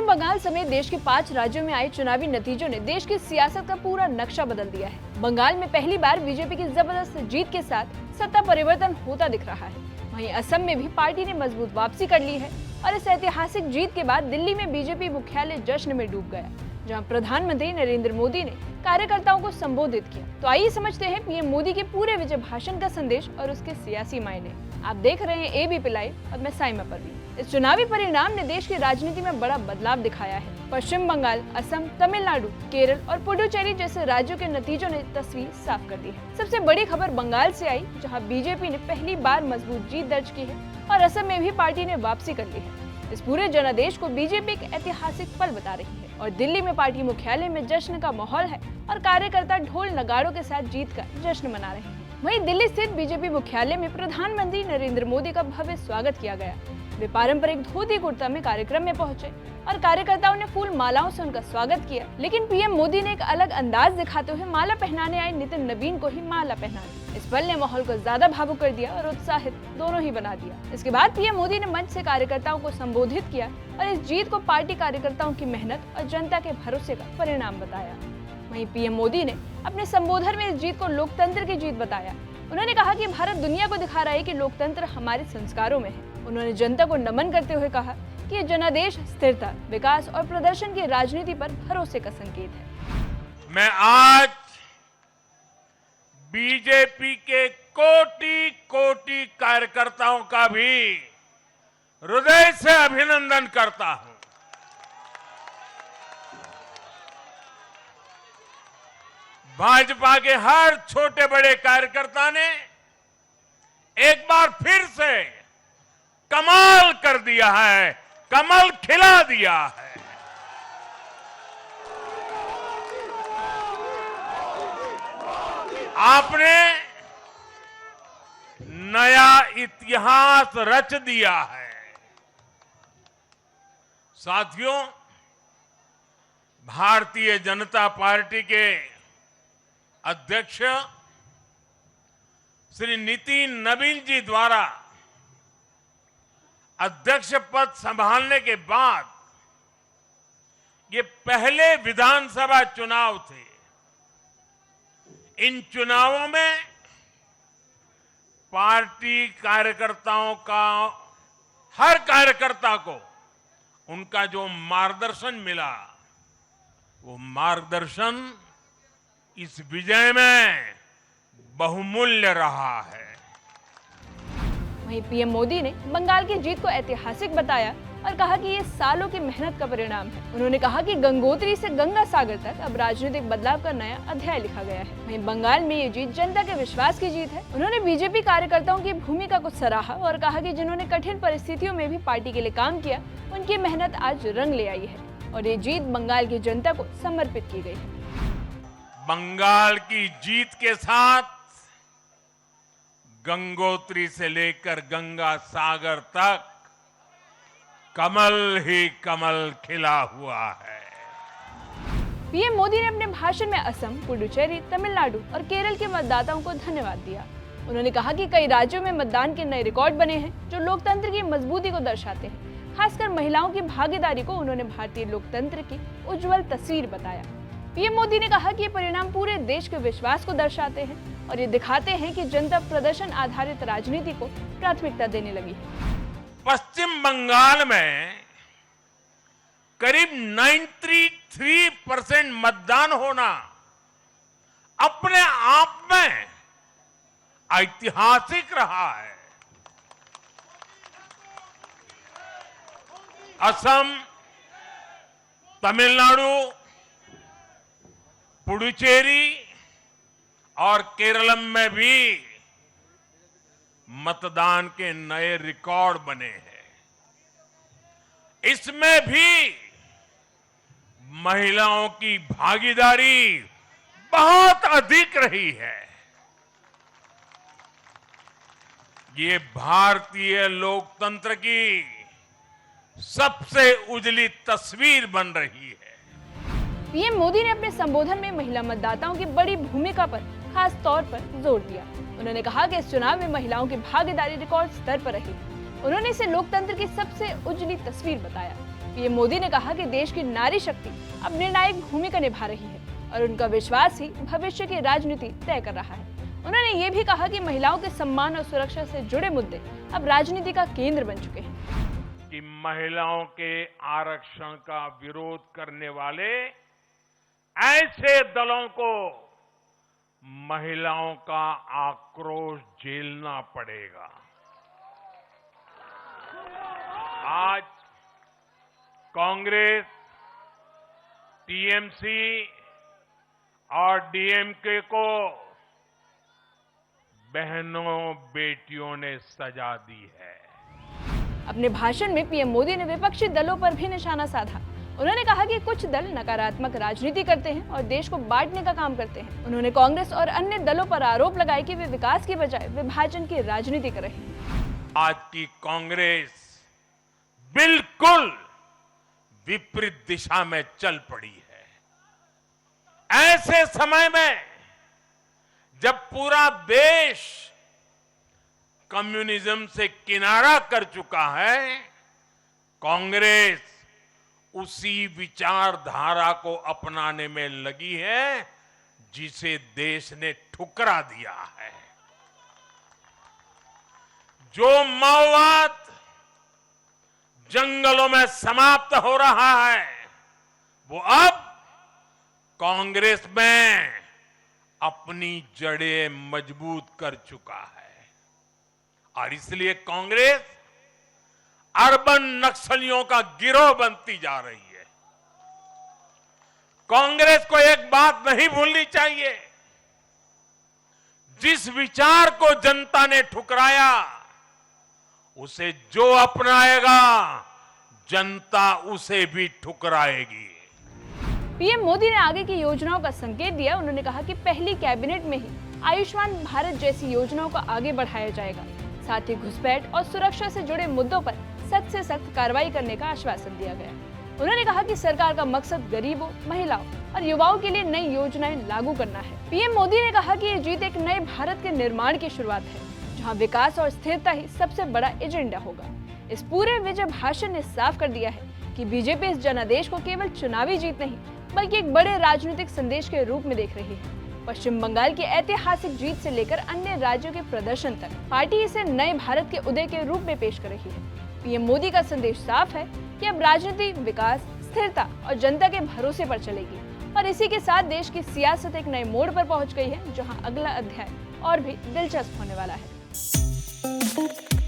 पश्चिम बंगाल समेत देश के 5 राज्यों में आए चुनावी नतीजों ने देश की सियासत का पूरा नक्शा बदल दिया है। बंगाल में पहली बार बीजेपी की जबरदस्त जीत के साथ सत्ता परिवर्तन होता दिख रहा है। वहीं असम में भी पार्टी ने मजबूत वापसी कर ली है और इस ऐतिहासिक जीत के बाद दिल्ली में बीजेपी मुख्यालय जश्न में डूब गया, जहां प्रधानमंत्री नरेंद्र मोदी ने कार्यकर्ताओं को संबोधित किया। तो आइए समझते हैं पीएम मोदी के पूरे विजय भाषण का संदेश और उसके सियासी मायने। आप देख रहे हैं एबीपी लाइव और मैं साइमा परवीन। इस चुनावी परिणाम ने देश की राजनीति में बड़ा बदलाव दिखाया है। पश्चिम बंगाल, असम, तमिलनाडु, केरल और पुडुचेरी जैसे राज्यों के नतीजों ने तस्वीर साफ कर दी है। सबसे बड़ी खबर बंगाल से आई, जहां बीजेपी ने पहली बार मजबूत जीत दर्ज की है और असम में भी पार्टी ने वापसी कर ली है। इस पूरे जनादेश को बीजेपी एक ऐतिहासिक पल बता रही है और दिल्ली में पार्टी मुख्यालय में जश्न का माहौल है और कार्यकर्ता ढोल नगाड़ों के साथ जीत का जश्न मना रहे हैं। वहीं दिल्ली स्थित बीजेपी मुख्यालय में प्रधानमंत्री नरेंद्र मोदी का भव्य स्वागत किया गया। वे पारंपरिक धोती कुर्ता में कार्यक्रम में पहुंचे और कार्यकर्ताओं ने फूल मालाओं से उनका स्वागत किया। लेकिन पीएम मोदी ने एक अलग अंदाज दिखाते हुए माला पहनाने आए नितिन नवीन को ही माला पहना दी। इस पल ने माहौल को ज्यादा भावुक कर दिया और उत्साहित दोनों ही बना दिया। इसके बाद पीएम मोदी ने मंच से कार्यकर्ताओं को संबोधित किया और इस जीत को पार्टी कार्यकर्ताओं की मेहनत और जनता के भरोसे का परिणाम बताया। वहीं पीएम मोदी ने अपने संबोधन में इस जीत को लोकतंत्र की जीत बताया। उन्होंने कहा कि भारत दुनिया को दिखा रहा है कि लोकतंत्र हमारे संस्कारों में है। उन्होंने जनता को नमन करते हुए कहा कि ये जनादेश स्थिरता, विकास और प्रदर्शन की राजनीति पर भरोसे का संकेत है। मैं आज बीजेपी के कोटि कोटि कार्यकर्ताओं का भी हृदय से अभिनंदन करता हूं। भाजपा के हर छोटे बड़े कार्यकर्ता ने एक बार फिर से कमाल कर दिया है, कमल खिला दिया है। आपने नया इतिहास रच दिया है। साथियों, भारतीय जनता पार्टी के अध्यक्ष श्री नितिन नवीन जी द्वारा अध्यक्ष पद संभालने के बाद ये पहले विधानसभा चुनाव थे। इन चुनावों में पार्टी कार्यकर्ताओं का, हर कार्यकर्ता को उनका जो मार्गदर्शन मिला, वो मार्गदर्शन इस विजय में बहुमूल्य रहा है। वहीं पीएम मोदी ने बंगाल की जीत को ऐतिहासिक बताया और कहा कि ये सालों की मेहनत का परिणाम है। उन्होंने कहा कि गंगोत्री से गंगा सागर तक अब राजनीतिक बदलाव का नया अध्याय लिखा गया है। वहीं बंगाल में ये जीत जनता के विश्वास की जीत है। उन्होंने बीजेपी कार्यकर्ताओं की भूमिका को सराहा और कहा कि जिन्होंने कठिन परिस्थितियों में भी पार्टी के लिए काम किया, उनकी मेहनत आज रंग ले आई है और ये जीत बंगाल की जनता को समर्पित की गई है। बंगाल की जीत के साथ गंगोत्री से लेकर गंगा सागर तक कमल ही कमल खिला हुआ है। पीएम मोदी ने अपने भाषण में असम, पुडुचेरी, तमिलनाडु और केरल के मतदाताओं को धन्यवाद दिया। उन्होंने कहा कि कई राज्यों में मतदान के नए रिकॉर्ड बने हैं जो लोकतंत्र की मजबूती को दर्शाते हैं। खासकर महिलाओं की भागीदारी को उन्होंने भारतीय लोकतंत्र की उज्जवल तस्वीर बताया। पीएम मोदी ने कहा कि ये परिणाम पूरे देश के विश्वास को दर्शाते हैं और ये दिखाते हैं कि जनता प्रदर्शन आधारित राजनीति को प्राथमिकता देने लगी है। पश्चिम बंगाल में करीब 93% मतदान होना अपने आप में ऐतिहासिक रहा है। असम, तमिलनाडु, पुडुचेरी और केरल में भी मतदान के नए रिकॉर्ड बने हैं। इसमें भी महिलाओं की भागीदारी बहुत अधिक रही है। ये भारतीय लोकतंत्र की सबसे उजली तस्वीर बन रही है। पीएम मोदी ने अपने संबोधन में महिला मतदाताओं की बड़ी भूमिका पर खास तौर पर जोर दिया। उन्होंने कहा कि इस चुनाव में महिलाओं की भागीदारी रिकॉर्ड स्तर पर रही। उन्होंने इसे लोकतंत्र की सबसे उजली तस्वीर बताया। पीएम मोदी ने कहा कि देश की नारी शक्ति अब निर्णायक भूमिका निभा रही है और उनका विश्वास ही भविष्य की राजनीति तय कर रहा है। उन्होंने ये भी कहा कि महिलाओं के सम्मान और सुरक्षा से जुड़े मुद्दे अब राजनीति का केंद्र बन चुके हैं। कि महिलाओं के आरक्षण का विरोध करने वाले ऐसे दलों को महिलाओं का आक्रोश झेलना पड़ेगा। आज कांग्रेस, टीएमसी और डीएमके को बहनों बेटियों ने सजा दी है। अपने भाषण में पीएम मोदी ने विपक्षी दलों पर भी निशाना साधा। उन्होंने कहा कि कुछ दल नकारात्मक राजनीति करते हैं और देश को बांटने का काम करते हैं। उन्होंने कांग्रेस और अन्य दलों पर आरोप लगाए कि वे विकास की बजाय विभाजन की राजनीति कर रहे हैं। आज की कांग्रेस बिल्कुल विपरीत दिशा में चल पड़ी है। ऐसे समय में जब पूरा देश कम्युनिज्म से किनारा कर चुका है, कांग्रेस उसी विचारधारा को अपनाने में लगी है जिसे देश ने ठुकरा दिया है। जो माओवाद जंगलों में समाप्त हो रहा है, वो अब कांग्रेस में अपनी जड़ें मजबूत कर चुका है और इसलिए कांग्रेस अर्बन नक्सलियों का गिरोह बनती जा रही है। कांग्रेस को एक बात नहीं भूलनी चाहिए, जिस विचार को जनता ने ठुकराया उसे जो अपनाएगा जनता उसे भी ठुकराएगी। पीएम मोदी ने आगे की योजनाओं का संकेत दिया। उन्होंने कहा कि पहली कैबिनेट में ही आयुष्मान भारत जैसी योजनाओं को आगे बढ़ाया जाएगा। साथ ही घुसपैठ और सुरक्षा से जुड़े मुद्दों पर सख्त से सख्त कार्रवाई करने का आश्वासन दिया गया। उन्होंने कहा कि सरकार का मकसद गरीबों, महिलाओं और युवाओं के लिए नई योजनाएं लागू करना है। पीएम मोदी ने कहा कि ये जीत एक नए भारत के निर्माण की शुरुआत है, जहां विकास और स्थिरता ही सबसे बड़ा एजेंडा होगा। इस पूरे विजय भाषण ने साफ कर दिया है कि बीजेपी इस जनादेश को केवल चुनावी जीत नहीं बल्कि एक बड़े राजनीतिक संदेश के रूप में देख रही है। पश्चिम बंगाल की ऐतिहासिक जीत से लेकर अन्य राज्यों के प्रदर्शन तक पार्टी इसे नए भारत के उदय के रूप में पेश कर रही है। पीएम मोदी का संदेश साफ है कि अब राजनीति विकास, स्थिरता और जनता के भरोसे पर चलेगी और इसी के साथ देश की सियासत एक नए मोड़ पर पहुंच गई है, जहां अगला अध्याय और भी दिलचस्प होने वाला है।